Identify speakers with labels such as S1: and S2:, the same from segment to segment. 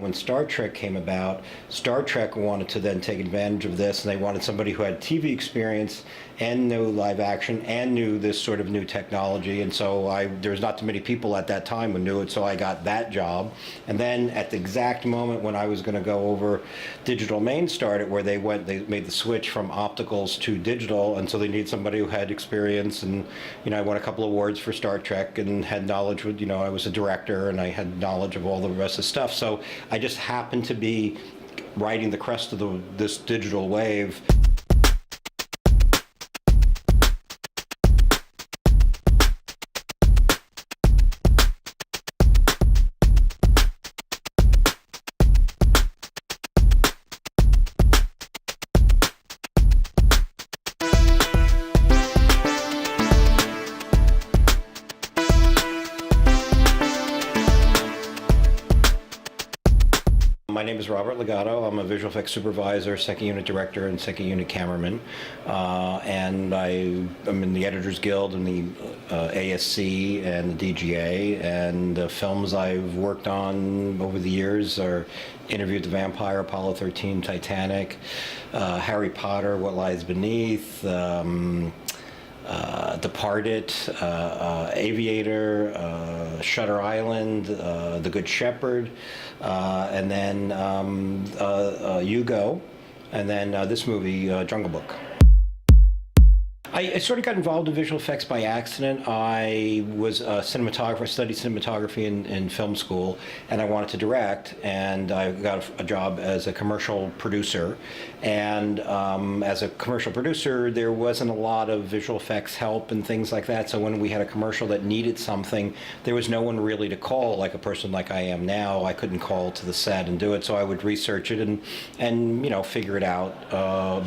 S1: when Star Trek came about, Star Trek wanted to then take advantage of this, and they wanted somebody who had TV experience and knew live action and knew this sort of new technology. And so there was not too many people at that time who knew it, so I got that job. And then at the exact moment when I was going to go over, Digital Main started, where they made the switch from opticals to digital, and so they needed somebody who had experience. And I won a couple of awards for Star Trek and had knowledge with, I was a director and I had knowledge of all the rest of the stuff. So I just happened to be riding the crest of this digital wave. My name is Robert Legato. I'm a visual effects supervisor, second unit director, and second unit cameraman. And I'm in the Editors Guild and the ASC and the DGA. And the films I've worked on over the years are Interview with the Vampire, Apollo 13, Titanic, Harry Potter, What Lies Beneath, Departed, Aviator, Shutter Island, The Good Shepherd, and then Hugo, and then this movie, Jungle Book. I sort of got involved in visual effects by accident. I was a cinematographer, studied cinematography in film school, and I wanted to direct, and I got a job as a commercial producer. And as a commercial producer, there wasn't a lot of visual effects help and things like that, so when we had a commercial that needed something, there was no one really to call, like a person like I am now. I couldn't call to the set and do it, so I would research it and figure it out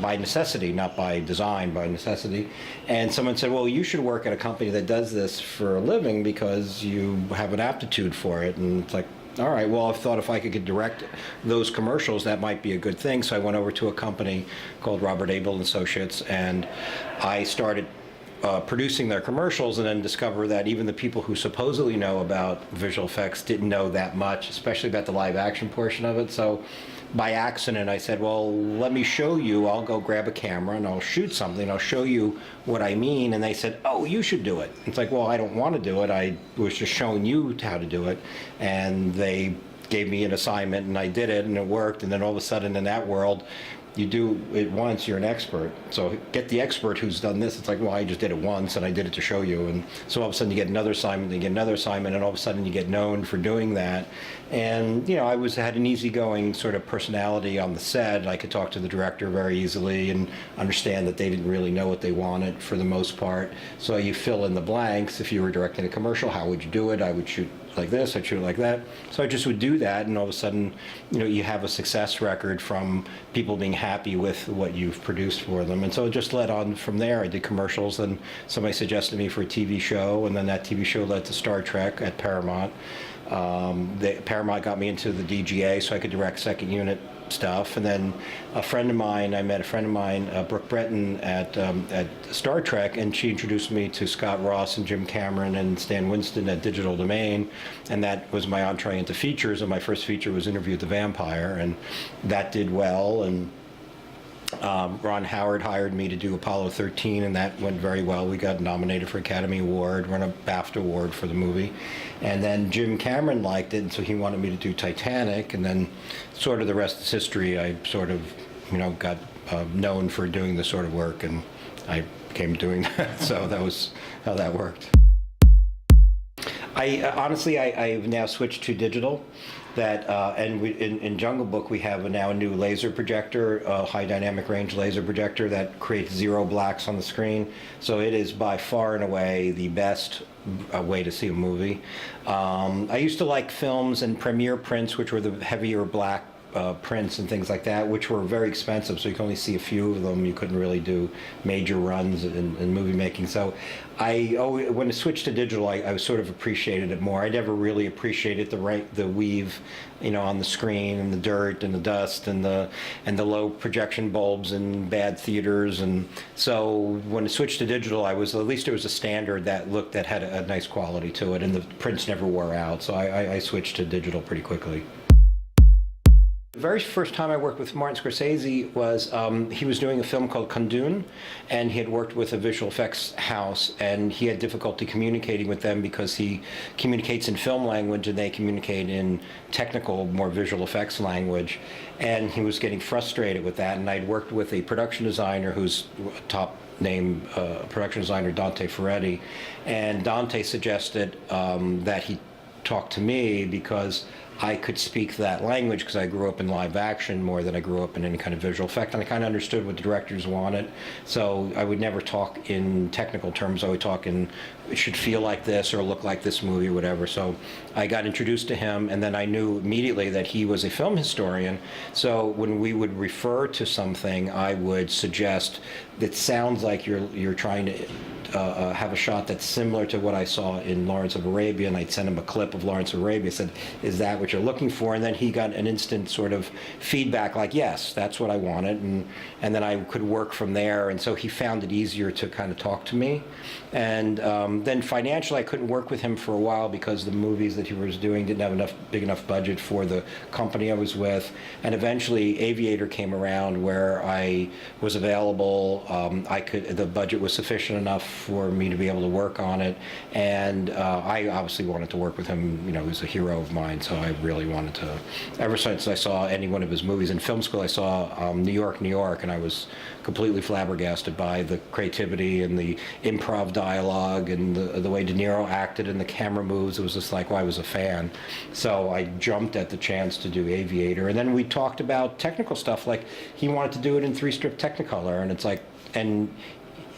S1: by necessity, not by design, by necessity. And someone said, well, you should work at a company that does this for a living because you have an aptitude for it. And it's like, all right, well, I thought if I could direct those commercials, that might be a good thing. So I went over to a company called Robert Abel and Associates, and I started producing their commercials, and then discover that even the people who supposedly know about visual effects didn't know that much, especially about the live action portion of it. So by accident, I said, well, let me show you. I'll go grab a camera and I'll shoot something. I'll show you what I mean. And they said, oh, you should do it. It's like, well, I don't want to do it. I was just showing you how to do it. And they gave me an assignment, and I did it, and it worked. And then all of a sudden in that world, you do it once, you're an expert. So get the expert who's done this. It's like, well, I just did it once, and I did it to show you. And so all of a sudden you get another assignment, then you get another assignment, and all of a sudden you get known for doing that. And I had an easygoing sort of personality on the set. I could talk to the director very easily and understand that they didn't really know what they wanted for the most part. So you fill in the blanks. If you were directing a commercial, how would you do it? I would shoot like this, I'd shoot it like that. So I just would do that, and all of a sudden, you have a success record from people being happy with what you've produced for them. And so it just led on from there. I did commercials, and somebody suggested me for a TV show, and then that TV show led to Star Trek at Paramount. Paramount got me into the DGA so I could direct second unit stuff. And then I met a friend of mine, Brooke Breton, at Star Trek, and she introduced me to Scott Ross and Jim Cameron and Stan Winston at Digital Domain, and that was my entree into features. And my first feature was Interview with the Vampire, and that did well. And Ron Howard hired me to do Apollo 13, and that went very well. We got nominated for Academy Award, won a BAFTA award for the movie. And then Jim Cameron liked it, and so he wanted me to do Titanic, and then sort of the rest is history. I sort of, got known for doing this sort of work, and I came doing that. So that was how that worked. Honestly, I've now switched to digital. And in Jungle Book, we have now a new laser projector, a high dynamic range laser projector that creates zero blacks on the screen. So it is by far and away the best way to see a movie. I used to like films and premiere prints, which were the heavier black prints and things like that, which were very expensive, so you could only see a few of them. You couldn't really do major runs in movie making. So when I switched to digital, I sort of appreciated it more. I never really appreciated the weave, on the screen, and the dirt and the dust and the low projection bulbs in bad theaters. And so when I switched to digital, at least it was a standard that had a nice quality to it, and the prints never wore out. So I switched to digital pretty quickly. The very first time I worked with Martin Scorsese was he was doing a film called Kundun, and he had worked with a visual effects house, and he had difficulty communicating with them because he communicates in film language and they communicate in technical, more visual effects language, and he was getting frustrated with that. And I'd worked with a production designer who's a top name production designer, Dante Ferretti, and Dante suggested that he talk to me because I could speak that language because I grew up in live action more than I grew up in any kind of visual effect, and I kind of understood what the directors wanted. So I would never talk in technical terms. I would talk in, it should feel like this or look like this movie or whatever. So I got introduced to him, and then I knew immediately that he was a film historian. So when we would refer to something, I would suggest that sounds like you're trying to have a shot that's similar to what I saw in Lawrence of Arabia, and I'd send him a clip of Lawrence of Arabia. I said, is that what you're looking for? And then he got an instant sort of feedback like, yes, that's what I wanted, and then I could work from there. And so he found it easier to kind of talk to me. And then financially, I couldn't work with him for a while because the movies that he was doing didn't have big enough budget for the company I was with. And eventually, Aviator came around where I was available. The budget was sufficient enough for me to be able to work on it, and I obviously wanted to work with him. You know, he was a hero of mine, so I really wanted to. Ever since I saw any one of his movies in film school, I saw New York, New York, and I was completely flabbergasted by the creativity and the improv dialogue and the way De Niro acted and the camera moves. It was just like, well, I was a fan. So I jumped at the chance to do Aviator, and then we talked about technical stuff, like he wanted to do it in 3-strip Technicolor, and it's like, and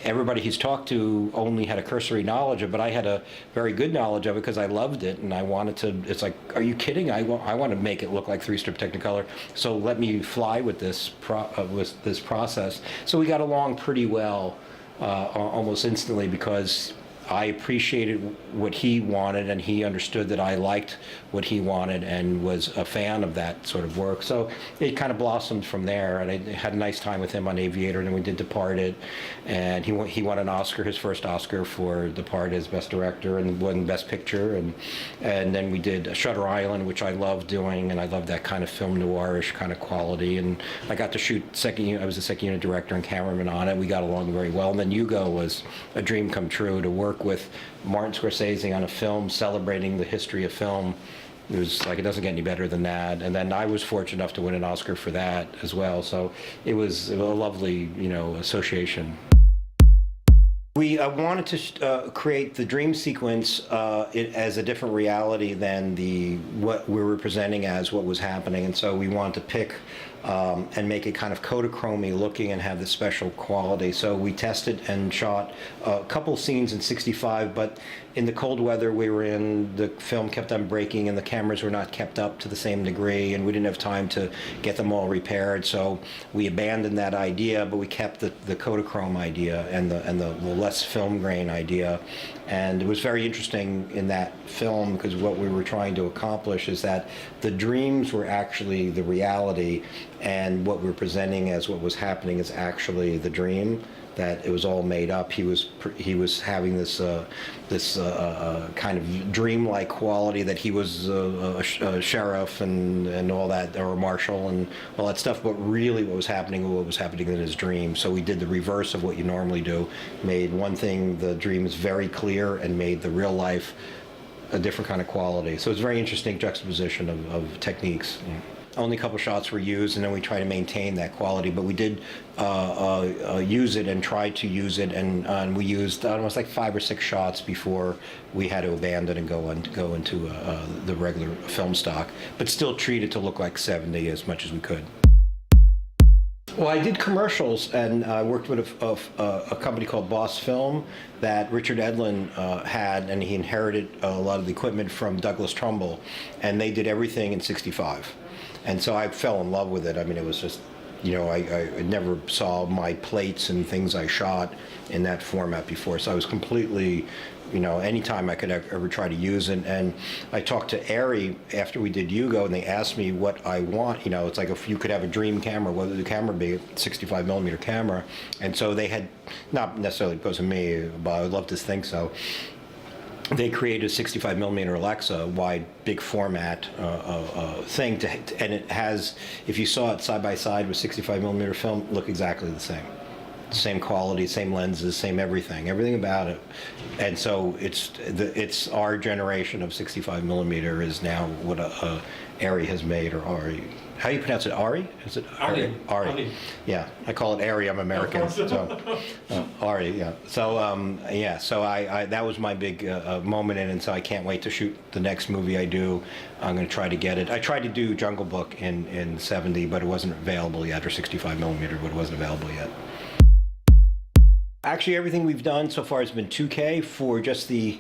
S1: everybody he's talked to only had a cursory knowledge of it, but I had a very good knowledge of it because I loved it, and I wanted to, it's like, are you kidding? I want to make it look like 3-strip Technicolor, so let me fly with this process. So we got along pretty well almost instantly because I appreciated what he wanted, and he understood that I liked what he wanted and was a fan of that sort of work. So it kind of blossomed from there, and I had a nice time with him on Aviator, and then we did Departed, and he won an Oscar, his first Oscar for Departed as Best Director, and won Best Picture, and then we did Shutter Island, which I love doing, and I love that kind of film noirish kind of quality, and I got to shoot I was the second unit director and cameraman on it. We got along very well, and then Hugo was a dream come true, to work with Martin Scorsese on a film celebrating the history of film. It was like, it doesn't get any better than that. And then I was fortunate enough to win an Oscar for that as well. So it was a lovely, association. We wanted to create the dream sequence as a different reality than what we were presenting as what was happening, and so we wanted to pick and make it kind of Kodachrome-y looking and have this special quality. So we tested and shot a couple scenes in 65, but in the cold weather we were in, the film kept on breaking and the cameras were not kept up to the same degree, and we didn't have time to get them all repaired. So we abandoned that idea, but we kept the Kodachrome idea and the less film grain idea. And it was very interesting in that film because what we were trying to accomplish is that the dreams were actually the reality, and what we're presenting as what was happening is actually the dream, that it was all made up. He was having this kind of dreamlike quality, that he was a sheriff and all that, or a marshal and all that stuff, but really what was happening in his dream. So we did the reverse of what you normally do, made one thing, the dream is very clear, and made the real life a different kind of quality. So it's a very interesting juxtaposition of techniques. Yeah. Only a couple shots were used, and then we try to maintain that quality. But we did use it and try to use it, and we used almost like 5 or 6 shots before we had to abandon and go into the regular film stock, but still treat it to look like 70 as much as we could. Well, I did commercials, and I worked with a company called Boss Film that Richard Edlund had, and he inherited a lot of the equipment from Douglas Trumbull, and they did everything in 65. And so I fell in love with it. I mean, it was just, I never saw my plates and things I shot in that format before. So I was completely, anytime I could ever try to use it. And I talked to Ari after we did Hugo, and they asked me what I want. It's like, if you could have a dream camera, what would the camera be? A 65 millimeter camera. And so they had, not necessarily because of me, but I would love to think so. they created a 65 millimeter Alexa wide, big format thing, and it has, if you saw it side by side with 65 millimeter film, look exactly the same quality, same lenses, same everything about it. And so it's our generation of 65 millimeter is now what Arri has made, or Ari. How do you pronounce it? Ari? Is it Ari? Ari. Yeah, I call it Arri. I'm American, so Ari. Yeah. So yeah. So I that was my big moment in, and so I can't wait to shoot the next movie I do. I'm going to try to get it. I tried to do Jungle Book in '70, but it wasn't available yet, or 65 millimeter, but it wasn't available yet. Actually, everything we've done so far has been 2K for just the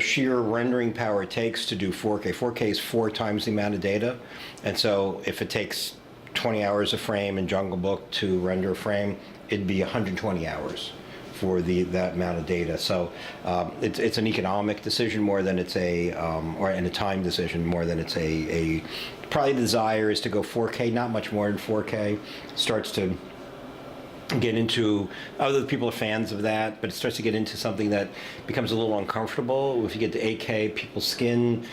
S1: sheer rendering power it takes to do 4K. 4K is 4 times the amount of data, and so if it takes 20 hours a frame in Jungle Book to render a frame, it'd be 120 hours for that amount of data. So it's an economic decision more than it's and a time decision more than it's probably the desire is to go 4K, not much more than 4K. Starts to get into, other people are fans of that, but it starts to get into something that becomes a little uncomfortable. If you get to 8K, people's skin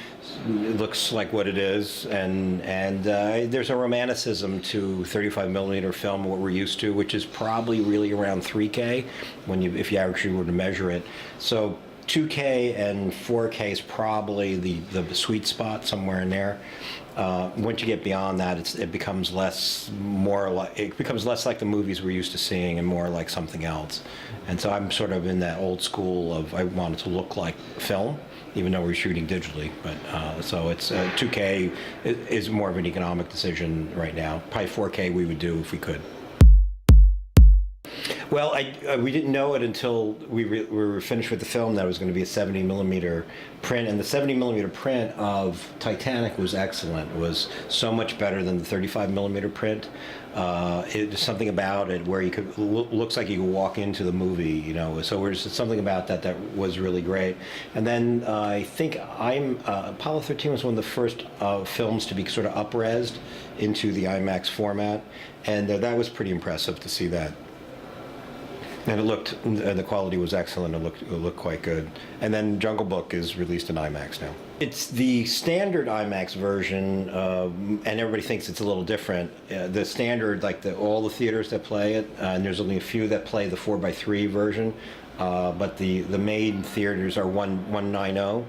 S1: looks like what it is, and there's a romanticism to 35 millimeter film, what we're used to, which is probably really around 3K if you actually were to measure it. So 2K and 4K is probably the sweet spot, somewhere in there. Once you get beyond that, it becomes less like the movies we're used to seeing and more like something else. And so I'm sort of in that old school of I want it to look like film, even though we're shooting digitally. But so it's 2K is more of an economic decision right now. Probably 4K we would do if we could. Well, we didn't know it until we were finished with the film that it was going to be a 70 millimeter print, and the 70 millimeter print of Titanic was excellent. It was so much better than the 35 millimeter print. There's something about it where you could looks like you could walk into the movie, you know. So there's something about that was really great. And then I think Apollo 13 was one of the first films to be sort of up-resed into the Imax format, and that was pretty impressive to see that. And the quality was excellent. It looked quite good. And then Jungle Book is released in IMAX now. It's the standard IMAX version, and everybody thinks it's a little different. The standard, like all the theaters that play it, and there's only a few that play the 4:3 version, but the main theaters are 190.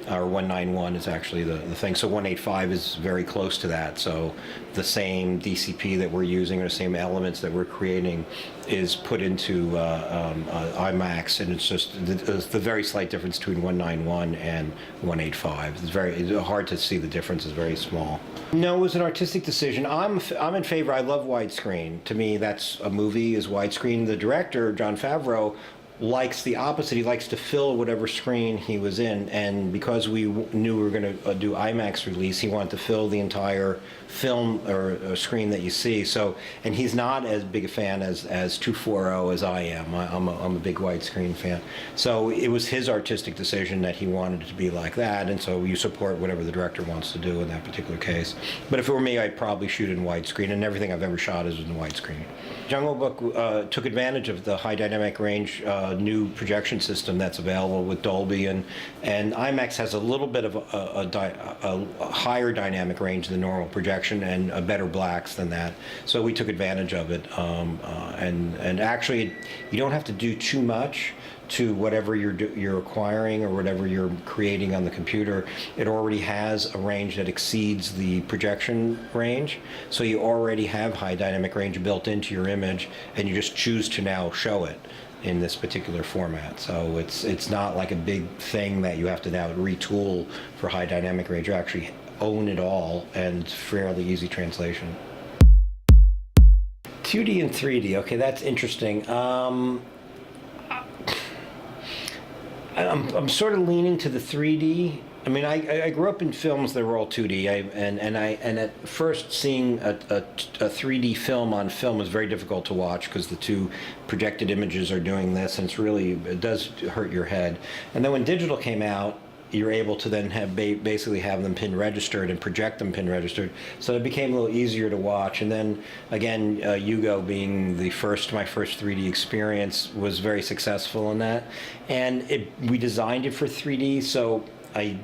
S1: Or 191 is actually the thing. So 185 is very close to that. So the same DCP that we're using or the same elements that we're creating is put into IMAX, and it's just the very slight difference between 191 and 185. It's hard to see the difference. It's very small. No, it was an artistic decision. I'm in favor. I love widescreen. To me, that's a movie is widescreen. The director, Jon Favreau, likes the opposite. He likes to fill whatever screen he was in, and because we knew we were going to do IMAX release, he wanted to fill the entire film or screen that you see. So, and he's not as big a fan as 240 as I am. I'm a big widescreen fan. So it was his artistic decision that he wanted it to be like that, and so you support whatever the director wants to do in that particular case. But if it were me, I'd probably shoot in widescreen, and everything I've ever shot is in widescreen. Jungle Book took advantage of the high dynamic range new projection system that's available with Dolby, and IMAX has a little bit of a higher dynamic range than normal projection and better blacks than that. So we took advantage of it, and actually you don't have to do too much to whatever you're acquiring or whatever you're creating on the computer. It already has a range that exceeds the projection range, so you already have high dynamic range built into your image, and you just choose to now show it in this particular format. So it's not like a big thing that you have to now retool for high dynamic range. You actually own it all, and fairly easy translation. 2D and 3D, okay, that's interesting. I'm sort of leaning to the 3D. I mean, I grew up in films that were all 2D, and at first seeing a 3D film on film was very difficult to watch because the two projected images are doing this, and it does hurt your head. And then when digital came out, you're able to then have basically have them pin registered and project them pin registered. So it became a little easier to watch. And then again, Hugo being my first 3D experience was very successful in that. And we designed it for 3D, so I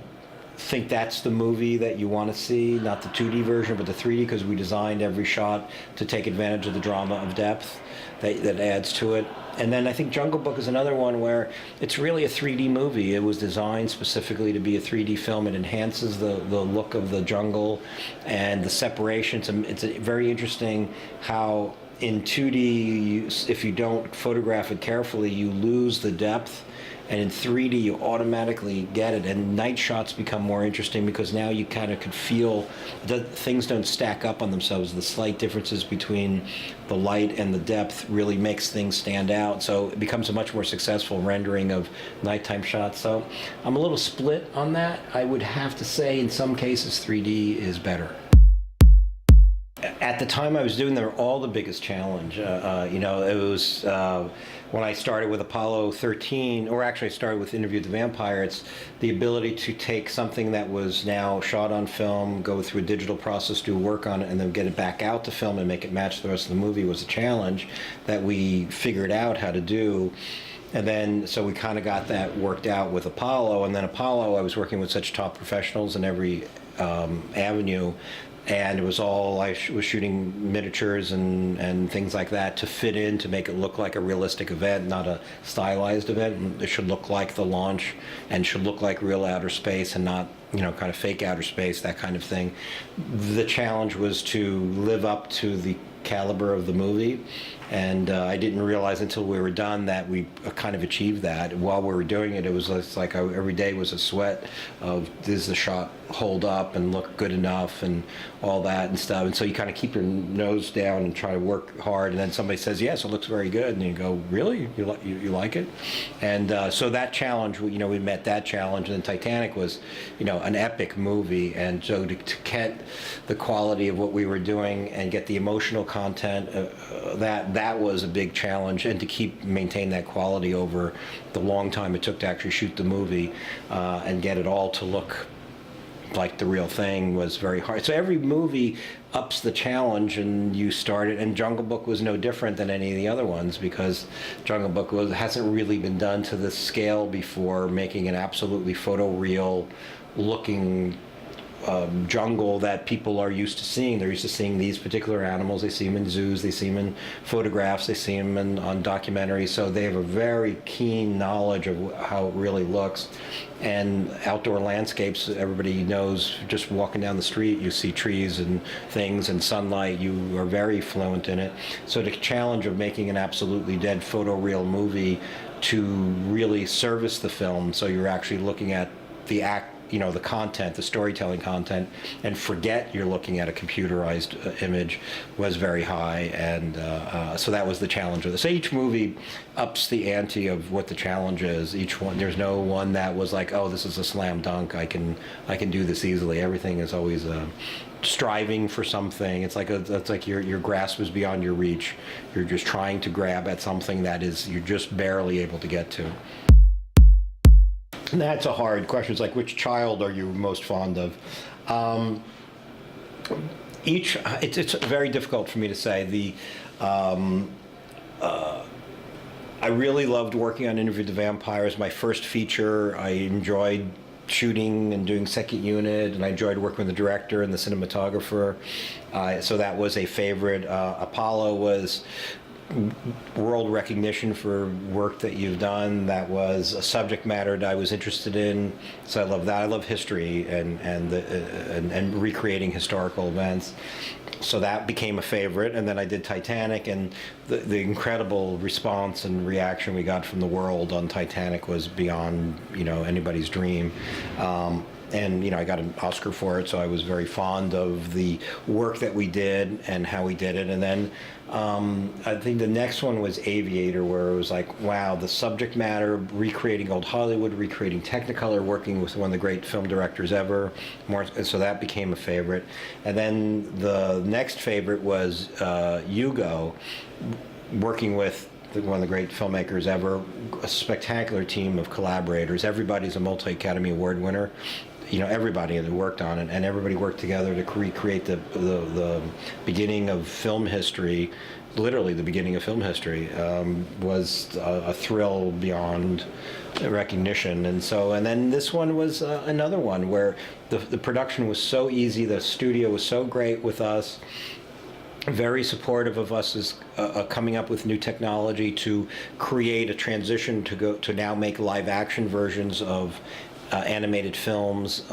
S1: think that's the movie that you want to see, not the 2D version, but the 3D, because we designed every shot to take advantage of the drama of depth that adds to it. And then I think Jungle Book is another one where it's really a 3D movie. It was designed specifically to be a 3D film. It enhances the look of the jungle and the separation. It's very interesting how in 2D, if you don't photograph it carefully, you lose the depth. And in 3D, you automatically get it. And night shots become more interesting because now you kind of could feel that things don't stack up on themselves. The slight differences between the light and the depth really makes things stand out. So it becomes a much more successful rendering of nighttime shots. So I'm a little split on that. I would have to say in some cases 3D is better. At the time I was doing them, all the biggest challenge. It was when I started with Apollo 13, or actually I started with Interview with the Vampire. It's the ability to take something that was now shot on film, go through a digital process, do work on it, and then get it back out to film and make it match the rest of the movie was a challenge that we figured out how to do. And then, so we kind of got that worked out with Apollo. And then Apollo, I was working with such top professionals in every avenue. And it was all, I was shooting miniatures and things like that to fit in, to make it look like a realistic event, not a stylized event. It should look like the launch and should look like real outer space and not, kind of fake outer space, that kind of thing. The challenge was to live up to the caliber of the movie. And I didn't realize until we were done that we kind of achieved that. While we were doing it, it was like every day was a sweat of, does the shot hold up and look good enough and all that and stuff. And so you kind of keep your nose down and try to work hard. And then somebody says, yes, it looks very good. And you go, really? You like it? And so that challenge, we met that challenge. And then Titanic was, an epic movie. And so to get the quality of what we were doing and get the emotional content, that was a big challenge, and to maintain that quality over the long time it took to actually shoot the movie and get it all to look like the real thing was very hard. So every movie ups the challenge, and you start it. And Jungle Book was no different than any of the other ones, because Jungle Book hasn't really been done to this scale before, making an absolutely photoreal looking jungle that people are used to seeing. They're used to seeing these particular animals. They see them in zoos, they see them in photographs, they see them on documentaries. So they have a very keen knowledge of how it really looks. And outdoor landscapes, everybody knows, just walking down the street, you see trees and things and sunlight. You are very fluent in it. So the challenge of making an absolutely dead photoreal movie to really service the film, so you're actually looking at the the content, the storytelling content, and forget you're looking at a computerized image, was very high. And so that was the challenge of this. So each movie ups the ante of what the challenge is. Each one, there's no one that was like, oh, this is a slam dunk, I can do this easily. Everything is always striving for something. It's like your grasp is beyond your reach. You're just trying to grab at something that you're just barely able to get to. And that's a hard question. It's like, which child are you most fond of? It's very difficult for me to say. I really loved working on Interview with the Vampire. It was my first feature. I enjoyed shooting and doing second unit, and I enjoyed working with the director and the cinematographer. So that was a favorite. Apollo was world recognition for work that you've done. That was a subject matter that I was interested in, so I love that. I love history and recreating historical events, so that became a favorite. And then I did Titanic, and the incredible response and reaction we got from the world on Titanic was beyond anybody's dream. And I got an Oscar for it, so I was very fond of the work that we did and how we did it. And then I think the next one was Aviator, where it was like, wow, the subject matter, recreating old Hollywood, recreating Technicolor, working with one of the great film directors ever. So that became a favorite. And then the next favorite was Hugo, working with one of the great filmmakers ever. A spectacular team of collaborators. Everybody's a multi-Academy Award winner. Everybody that worked on it, and everybody worked together to recreate the beginning of film history. Literally, the beginning of film history was a thrill beyond recognition. And then this one was another one where the production was so easy. The studio was so great with us. Very supportive of us as coming up with new technology to create a transition to now make live action versions of animated films.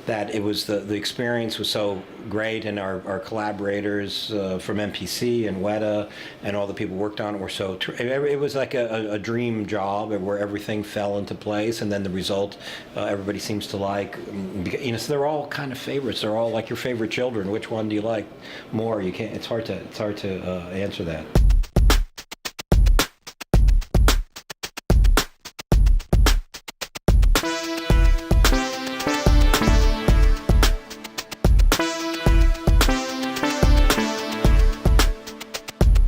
S1: That it was the experience was so great, and our collaborators from MPC and Weta and all the people who worked on it were so. It was like a dream job where everything fell into place, and then the result everybody seems to like. So they're all kind of favorites. They're all like your favorite children. Which one do you like more? You can't. It's hard to answer that.